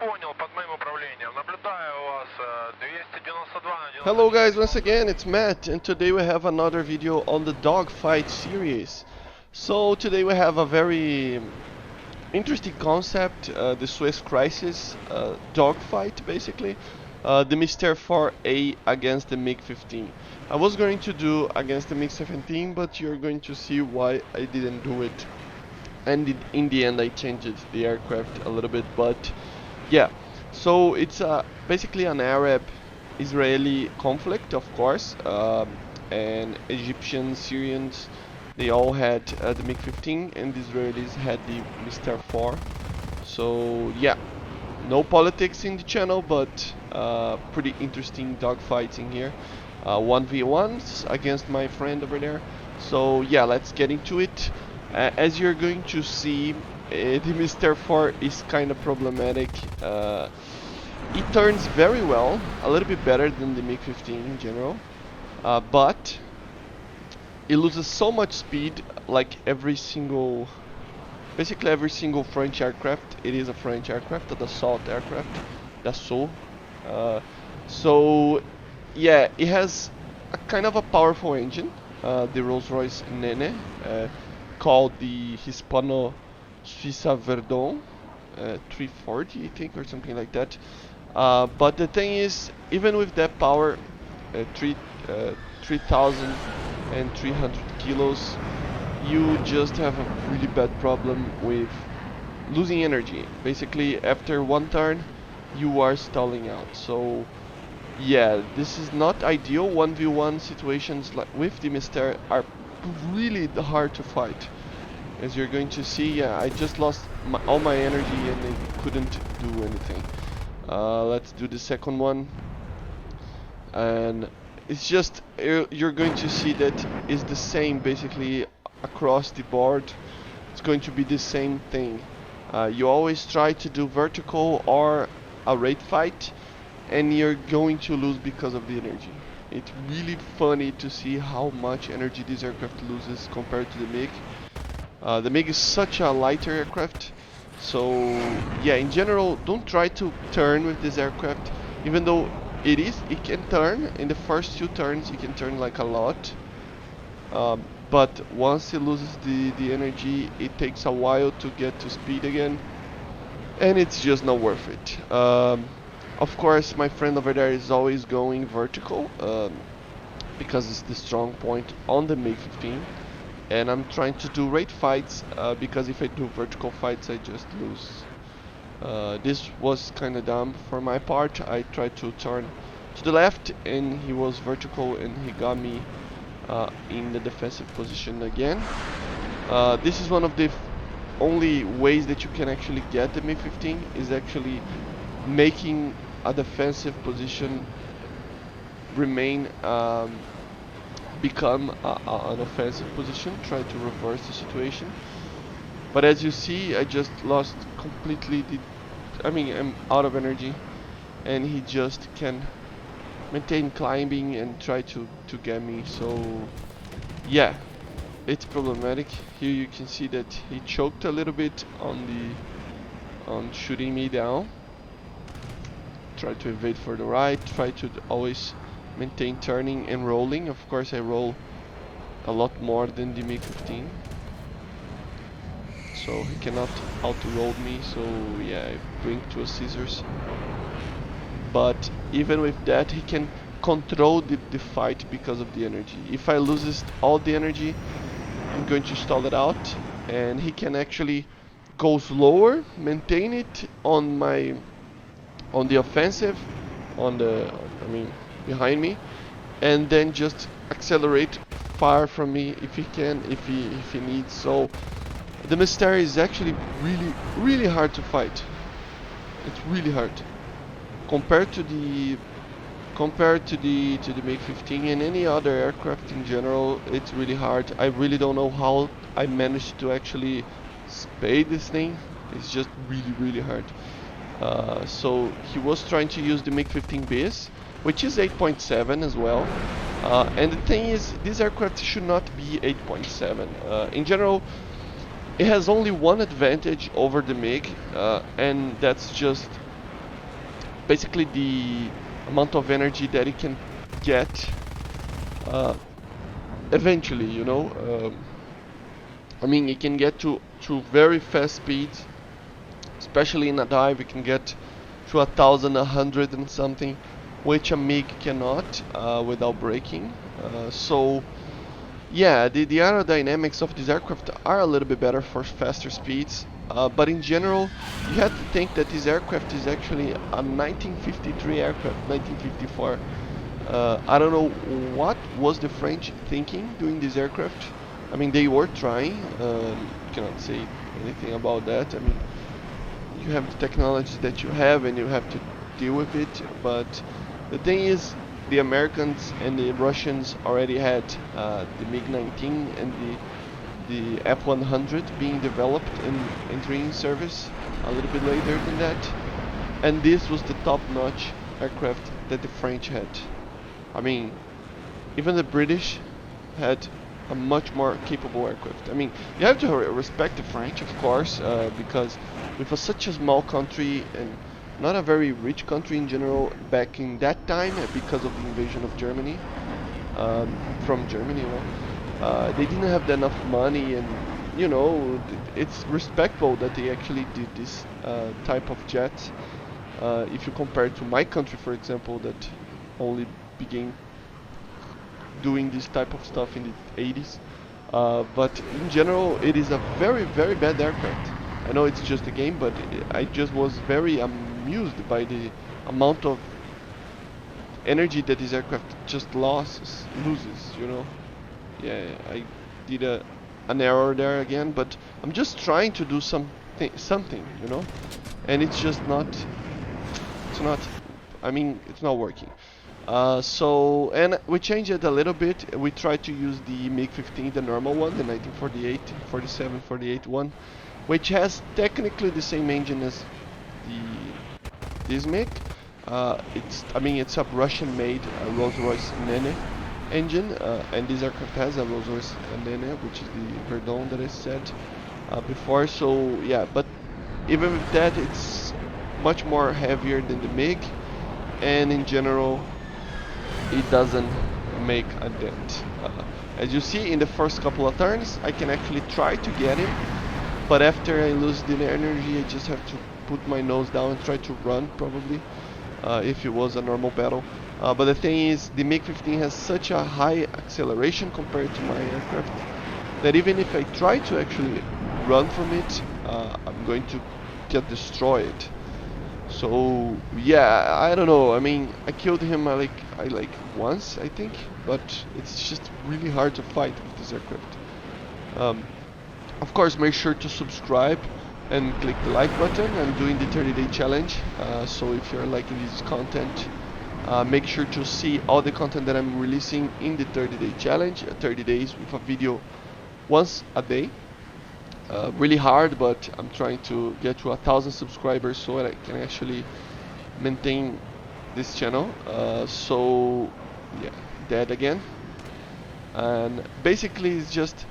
Понял, под моим управлением. Наблюдаю у вас 292 на Hello guys, 94. once again it's Matt, and today we have another video on the Dogfight series. So today we have a very interesting concept, the Suez crisis, dogfight basically, the Mystere 4A against the MiG-15. I was going to do against the MiG-17, but you're going to see why I didn't do it. And in the end I changed the aircraft a little bit, but yeah. So it's basically an Arab-Israeli conflict, of course, and Egyptians, Syrians, they all had the MiG-15, and the Israelis had the Mr. 4. So yeah, no politics in the channel, but pretty interesting dogfights in here. 1v1s against my friend over there. So yeah, let's get into it. As you're going to see, the Mr. 4 is kind of problematic. It turns very well, a little bit better than the MiG-15 in general, but it loses so much speed, like basically every single French aircraft. It is a French aircraft, an assault aircraft, Dassault. So yeah, it has a kind of a powerful engine, the Rolls-Royce Nene, called the Hispano Suiza Verdon 340, I think, or something like that. But the thing is, even with that power, 3,300 kilos, you just have a really bad problem with losing energy. Basically, after one turn, you are stalling out. So yeah, this is not ideal. 1v1 situations like with the Mystere are really hard to fight. As you're going to see, yeah, I just lost all my energy and I couldn't do anything. Let's do the second one. And it's just, you're going to see that it's the same basically across the board. It's going to be the same thing. You always try to do vertical or a rate fight, and you're going to lose because of the energy. It's really funny to see how much energy this aircraft loses compared to the MiG. The MiG is such a lighter aircraft, so yeah, in general, don't try to turn with this aircraft, even though it can turn. In the first few turns, it can turn like a lot, but once it loses the energy, it takes a while to get to speed again, and it's just not worth it. Of course, my friend over there is always going vertical, because it's the strong point on the MiG-15. And I'm trying to do rate fights, because if I do vertical fights I just lose. This was kinda dumb for my part. I tried to turn to the left and he was vertical and he got me in the defensive position again. This is one of the only ways that you can actually get the MiG-15, is actually making a defensive position remain become an offensive position, try to reverse the situation. But as you see, I just lost completely I'm out of energy, and he just can maintain climbing and try to get me. So yeah, it's problematic. Here you can see that he choked a little bit on shooting me down. Try to evade for the right, try to always maintain turning and rolling. Of course I roll a lot more than the MiG-15, so he cannot out-roll me, so yeah, I bring to a scissors. But even with that, he can control the fight because of the energy. If I lose all the energy, I'm going to stall it out, and he can actually go slower, maintain it on the offensive, behind me, and then just accelerate far from me if he can, if he needs. So the Mystere is actually really hard to fight. It's really hard compared to the MiG-15 and any other aircraft in general. It's really hard. I really don't know how I managed to actually spade this thing. It's just really hard. So he was trying to use the MiG-15bis, which is 8.7 as well. And the thing is, this aircraft should not be 8.7. In general, it has only one advantage over the MiG, and that's just basically the amount of energy that it can get eventually, you know. I mean, it can get to very fast speeds, especially in a dive. It can get to 1,100 and something, which a MiG cannot without braking. So yeah, the aerodynamics of these aircraft are a little bit better for faster speeds, but in general, you have to think that this aircraft is actually a 1953 aircraft, 1954. I don't know what was the French thinking doing this aircraft. I mean, they were trying. Cannot say anything about that. I mean, you have the technology that you have, and you have to deal with it. But the thing is, the Americans and the Russians already had the MiG-19 and the F-100 being developed and entering service a little bit later than that. And this was the top-notch aircraft that the French had. I mean, even the British had a much more capable aircraft. I mean, you have to respect the French, of course, because with such a small country and not a very rich country in general back in that time, because of the invasion of Germany, from Germany, they didn't have enough money, and you know, it's respectable that they actually did this type of jet. If you compare it to my country, for example, that only began doing this type of stuff in the 80s. But in general, it is a very, very bad aircraft. I know it's just a game, but I just was very amused by the amount of energy that this aircraft just loses, you know. Yeah, I did an error there again, but I'm just trying to do something, you know, and it's just not. It's not. I mean, it's not working. So, and we changed it a little bit. We tried to use the MiG-15, the normal one, the 1948, 47, 48 one, which has technically the same engine as this MiG. It's a Russian-made Rolls-Royce Nene engine, and this aircraft has a Rolls-Royce Nene, which is the Verdon that I said before. So yeah, but even with that, it's much more heavier than the MiG, and in general, it doesn't make a dent. As you see, in the first couple of turns, I can actually try to get him, but after I lose the energy, I just have to put my nose down and try to run, probably, if it was a normal battle. But the thing is, the MiG-15 has such a high acceleration compared to my aircraft that even if I try to actually run from it, I'm going to get destroyed. So yeah, I don't know. I mean, I killed him like once, I think, but it's just really hard to fight with this aircraft. Of course, make sure to subscribe and click the like button. I'm doing the 30-day challenge, so if you're liking this content, make sure to see all the content that I'm releasing in the 30-day challenge. 30 days with a video once a day. Really hard, but I'm trying to get to 1,000 subscribers so that I can actually maintain this channel. So yeah, dead again. And basically it's just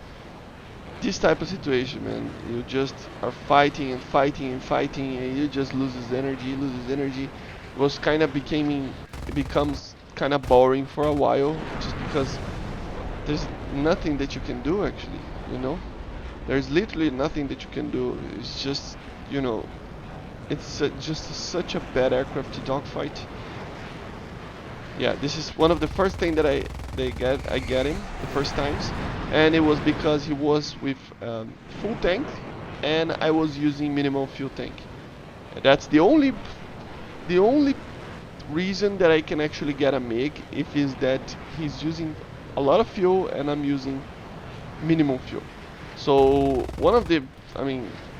this type of situation, man. You just are fighting and fighting and fighting, and you just loses energy. It becomes kind of boring for a while, just because there's nothing that you can do actually, you know. There's literally nothing that you can do. It's just, you know, it's just such a bad aircraft to dogfight. Yeah, this is one of the first thing that I get him the first times, and it was because he was with full tank, and I was using minimum fuel tank. That's the only reason that I can actually get a MiG, if is that he's using a lot of fuel and I'm using minimum fuel. So one of the,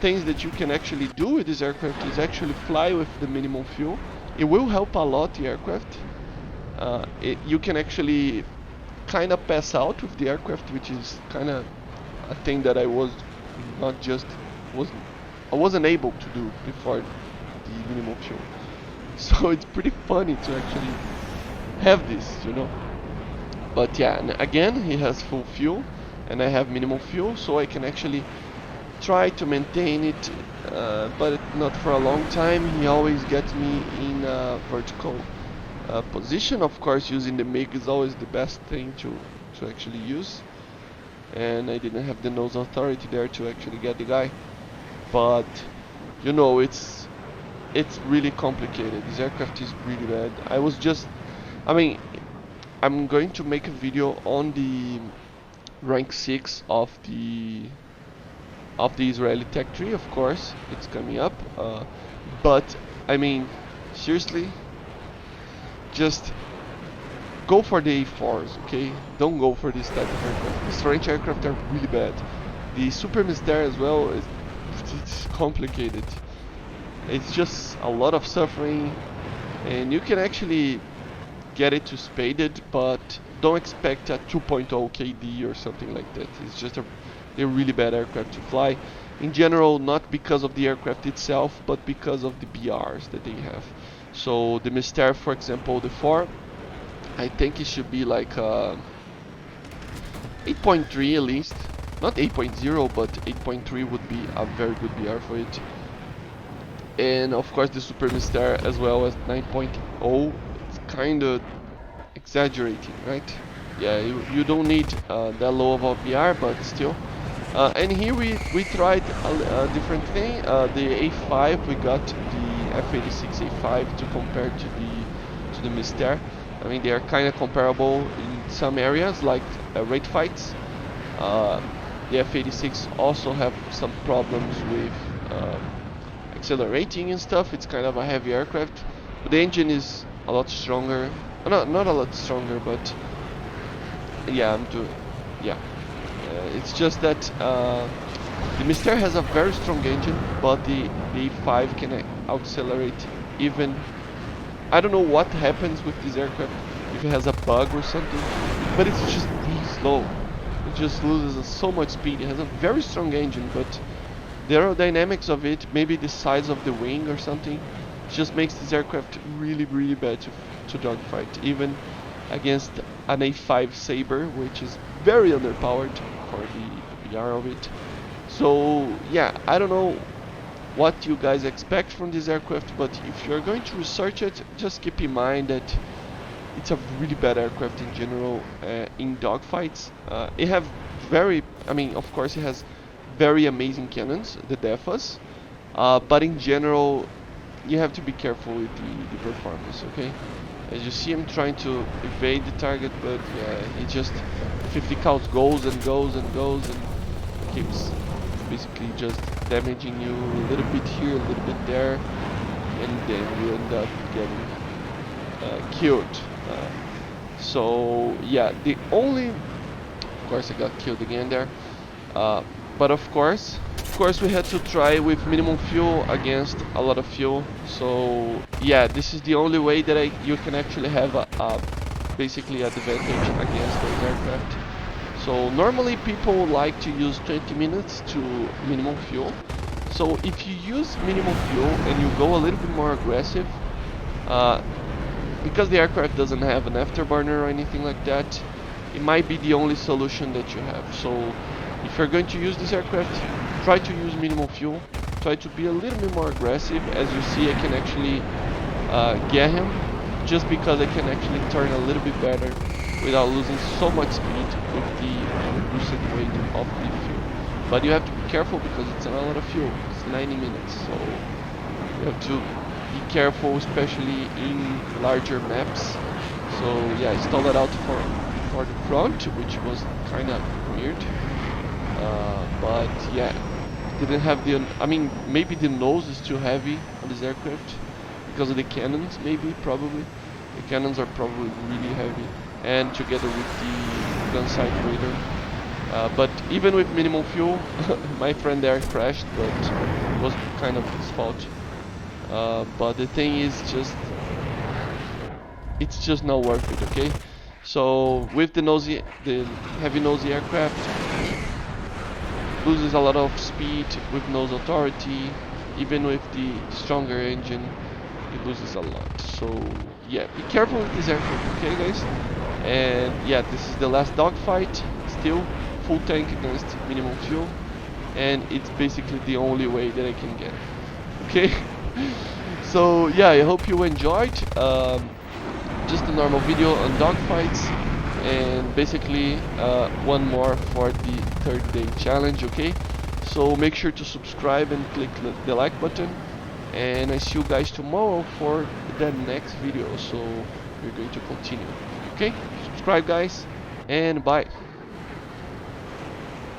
things that you can actually do with this aircraft is actually fly with the minimum fuel. It will help a lot the aircraft. You can actually kind of pass out with the aircraft, which is kind of a thing that I wasn't able to do before the minimum fuel. So it's pretty funny to actually have this, you know. But yeah, and again, he has full fuel and I have minimum fuel, so I can actually try to maintain it, but not for a long time. He always gets me in a vertical position. Of course, using the MiG is always the best thing to actually use. And I didn't have the nose authority there to actually get the guy. But you know, it's really complicated. This aircraft is really bad. I mean, I'm going to make a video on the rank 6 of the Israeli Tech 3, of course. It's coming up. But I mean, seriously, just go for the A4s, okay? Don't go for this type of aircraft. These French aircraft are really bad. The Super Mystere as well, it's complicated. It's just a lot of suffering, and you can actually get it to spaded, but don't expect a 2.0 KD or something like that. It's just they're really bad aircraft to fly. In general, not because of the aircraft itself, but because of the BRs that they have. So the Mystere, for example, the 4, I think it should be like 8.3 at least. Not 8.0, but 8.3 would be a very good BR for it. And of course the Super Mystere as well as 9.0. It's kind of exaggerating, right? Yeah, you don't need that low of a BR, but still. And here we tried a different thing. The A5, we got the F-86 A5 to compare to the Mystere. I mean, they are kind of comparable in some areas, like rate fights. The F-86 also have some problems with accelerating and stuff. It's kind of a heavy aircraft, but the engine is a lot stronger. Not a lot stronger, but yeah, it's just that the Mystere has a very strong engine, but the A5 can accelerate even. I don't know what happens with this aircraft, if it has a bug or something, but it's just really slow. It just loses so much speed. It has a very strong engine, but the aerodynamics of it, maybe the size of the wing or something, just makes this aircraft really, really bad to dogfight, even against an A5 Sabre, which is very underpowered for the BR of it. So yeah, I don't know what you guys expect from this aircraft, but if you're going to research it, just keep in mind that it's a really bad aircraft in general in dogfights. It have of course it has very amazing cannons, the DEFAs, but in general you have to be careful with the performance, okay? As you see, I'm trying to evade the target, but yeah, it just 50 counts goes and goes and goes and keeps basically just damaging you a little bit here, a little bit there, and then you end up getting killed. So yeah, of course I got killed again there, but of course we had to try with minimum fuel against a lot of fuel. So yeah, this is the only way that you can actually have basically an advantage against those aircraft. So normally people like to use 20 minutes to minimum fuel. So if you use minimum fuel and you go a little bit more aggressive, because the aircraft doesn't have an afterburner or anything like that, it might be the only solution that you have. So if you're going to use this aircraft, try to use minimum fuel, try to be a little bit more aggressive. As you see, I can actually get him, just because I can actually turn a little bit better without losing so much speed with the reduced weight of the fuel. But you have to be careful because it's a lot of fuel. It's 90 minutes, so you have to be careful, especially in larger maps. So yeah, I stalled it out for the front, which was kind of weird. But yeah, didn't have maybe the nose is too heavy on this aircraft because of the cannons, probably. The cannons are probably really heavy, and together with the gun sight radar. But even with minimum fuel, my friend there crashed, but it was kind of his fault. But the thing is it's just not worth it, okay? So with the heavy nosy aircraft, loses a lot of speed with nose authority. Even with the stronger engine, it loses a lot. So yeah, be careful with this aircraft, okay guys? And yeah, this is the last dogfight. Still full tank against minimum fuel. and it's basically the only way that I can get. Okay. So yeah, I hope you enjoyed. Just a normal video on dogfights, and basically one more for the 30-day challenge. Okay, so make sure to subscribe and click the like button, and I see you guys tomorrow for the next video. So we're going to continue. Okay, subscribe guys, and bye.